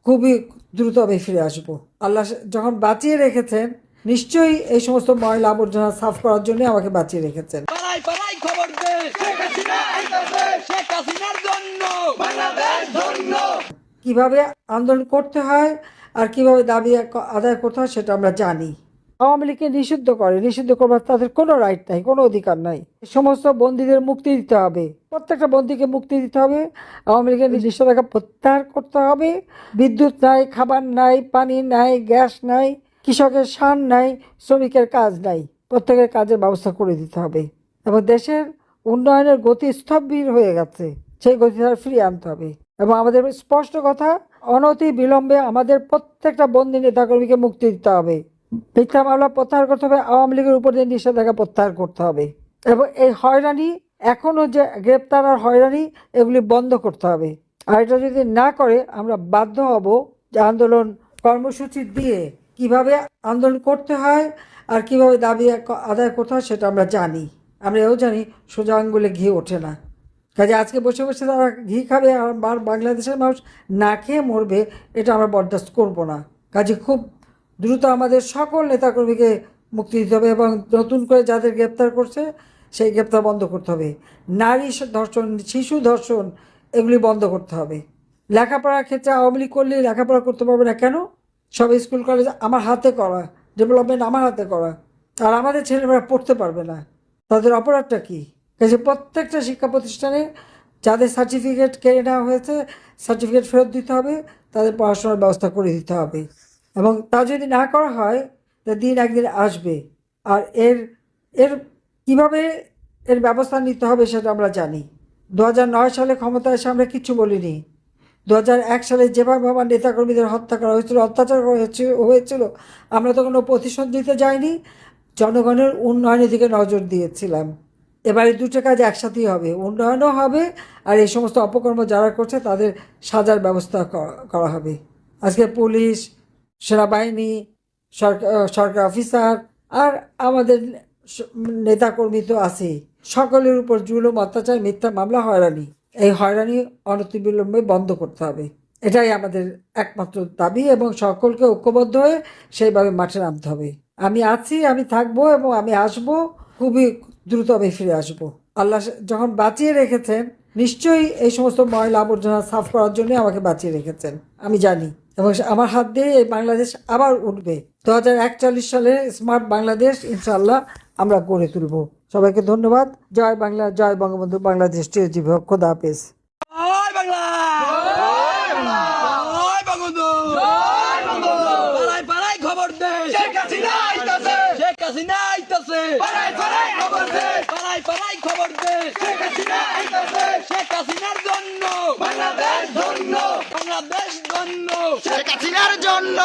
খুবই দ্রুত আমি ফিরে আসবো। আল্লাহ যখন বাঁচিয়ে রেখেছেন, নিশ্চয়ই এই সমস্ত ময়লা আবর্জনা সাফ করার জন্য আমাকে বাঁচিয়ে রেখেছেন। কিভাবে আন্দোলন করতে হয় আর কিভাবে দাবি আদায় করতে হয় সেটা আমরা জানি। আওয়ামী লীগকে নিষিদ্ধ করবার তাদের কোনো রাইট নাই, কোনো অধিকার নাই। সমস্ত বন্দীদের মুক্তি দিতে হবে, প্রত্যেকটা বন্দীকে মুক্তি দিতে হবে। আওয়ামী লীগের নিষেধাজ্ঞা প্রত্যাহার করতে হবে। বিদ্যুৎ নাই, খাবার নাই, পানি নাই, গ্যাস নাই, কৃষকের সার নাই, শ্রমিকের কাজ নাই, প্রত্যেকের কাজের ব্যবস্থা করে দিতে হবে। এবং দেশের উন্নয়নের গতি স্থবির হয়ে গেছে, সেই গতিধারা ফিরিয়ে আনতে হবে। এবং আমাদের স্পষ্ট কথা, অনতি বিলম্বে আমাদের প্রত্যেকটা বন্দী নেতাকর্মীকে মুক্তি দিতে হবে। মিথ্যা মামলা প্রত্যাহার করতে হবে, আওয়ামী লীগের উপর দিয়ে নিষেধাজ্ঞা প্রত্যাহার করতে হবে। এবং এই হয়রানি, এখনও যে গ্রেপ্তার আর হয়রানি, এগুলি বন্ধ করতে হবে। আর এটা যদি না করে আমরা বাধ্য হব যে আন্দোলন কর্মসূচি দিয়ে কিভাবে আন্দোলন করতে হয় আর কিভাবে দাবি আদায় করতে হয় সেটা আমরা জানি। আমরা এও জানি সোজা আঙ্গুলে ঘি ওঠে না। কাজে আজকে বসে বসে তারা ঘি খাবে আর বাংলাদেশের মানুষ না খেয়ে মরবে, এটা আমরা বরদাস্ত করব না। কাজে খুব দ্রুত আমাদের সকল নেতাকর্মীকে মুক্তি দিতে হবে এবং নতুন করে যাদের গ্রেপ্তার করছে সেই গ্রেপ্তার বন্ধ করতে হবে। নারী ধর্ষণ, শিশু ধর্ষণ, এগুলি বন্ধ করতে হবে। লেখাপড়ার ক্ষেত্রে আওয়ামী লীগ করলে লেখাপড়া করতে পারবে না কেন? সব স্কুল কলেজ আমার হাতে করা, ডেভেলপমেন্ট আমার হাতে করা, আর আমাদের ছেলেমেয়েরা পড়তে পারবে না, তাদের অপরাধটা কী? কাজে প্রত্যেকটা শিক্ষা প্রতিষ্ঠানে যাদের সার্টিফিকেট কেড়ে নেওয়া হয়েছে সার্টিফিকেট ফেরত দিতে হবে, তাদের পড়াশোনার ব্যবস্থা করে দিতে হবে। এবং তা যদি না করা হয় তা দিন একদিন আসবে। আর এর কীভাবে এর ব্যবস্থা নিতে হবে সেটা আমরা জানি। 2009 সালে ক্ষমতায় এসে আমরা কিচ্ছু বলিনি। 2001 সালে যেভাবে আমার নেতাকর্মীদের হত্যা করা হয়েছিল, অত্যাচার হয়েছিল, আমরা তো কোনো প্রতিশোধ দিতে যাইনি, জনগণের উন্নয়নের দিকে নজর দিয়েছিলাম। এবারে দুটো কাজ একসাথেই হবে, উন্নয়নও হবে আর এই সমস্ত অপকর্ম যারা করছে তাদের সাজার ব্যবস্থা করা হবে। আজকে পুলিশ, সেনাবাহিনী, সরকার অফিসার আর আমাদের নেতাকর্মী তো আছেই, সকলের উপর জুলুম, অত্যাচার, মিথ্যা মামলা, হয়রানি, এই হয়রানি অনতিবিলম্বে বন্ধ করতে হবে। এটাই আমাদের একমাত্র দাবি এবং সকলকে ঐক্যবদ্ধ হয়ে সেইভাবে মাঠে নামতে হবে। আমি আছি, আমি থাকবো এবং আমি আসবো, খুবই দ্রুত আমি ফিরে আসবো। আল্লাহ যখন বাঁচিয়ে রেখেছেন, নিশ্চয়ই এই সমস্ত ময়লা আবর্জনা সাফ করার জন্য আমাকে বাঁচিয়ে রেখেছেন, আমি জানি। এবং আমার হাত দিয়ে এই বাংলাদেশ আবার উঠবে। 2041 সালে স্মার্ট বাংলাদেশ ইনশাআল্লাহ আমরা গড়ে তুলব। সবাইকে ধন্যবাদ। জয় বাংলা, জয় বঙ্গবন্ধু, বাংলাদেশ চিরজীবী হোক। খোদা হাফেজ। জয় বাংলা, জয় বঙ্গবন্ধু, জয় বঙ্গবন্ধু। পাড়ায় পাড়ায় খবর দে, শেখ হাসিনা আইতাছে, শেখ হাসিনা আইতাছে। পাড়ায় পাড়ায় খবর দে, পাড়ায় পাড়ায় খবর দে, শেখ হাসিনা আইতাছে। শেখ হাসিনার জন্য বাংলাদেশ ধন্য, বাংলাদেশ ধন্য। শেখ হাসিনার জন্য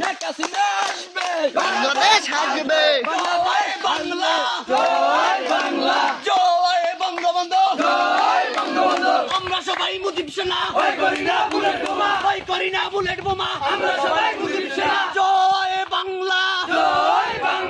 শেখ হাসিনা আসবে, বাংলাদেশ আসবে। জয় বাংলা, জয় বাংলা, জয় বঙ্গবন্ধু, জয় বঙ্গবন্ধু। আমরা সবাই মুজিব সেনা, ভয় করি না বুলেট বোমা, ভয় করি না বুলেট বোমা। আমরা সবাই মুজিব সেনা। জয় বাংলা, জয় বাংলা।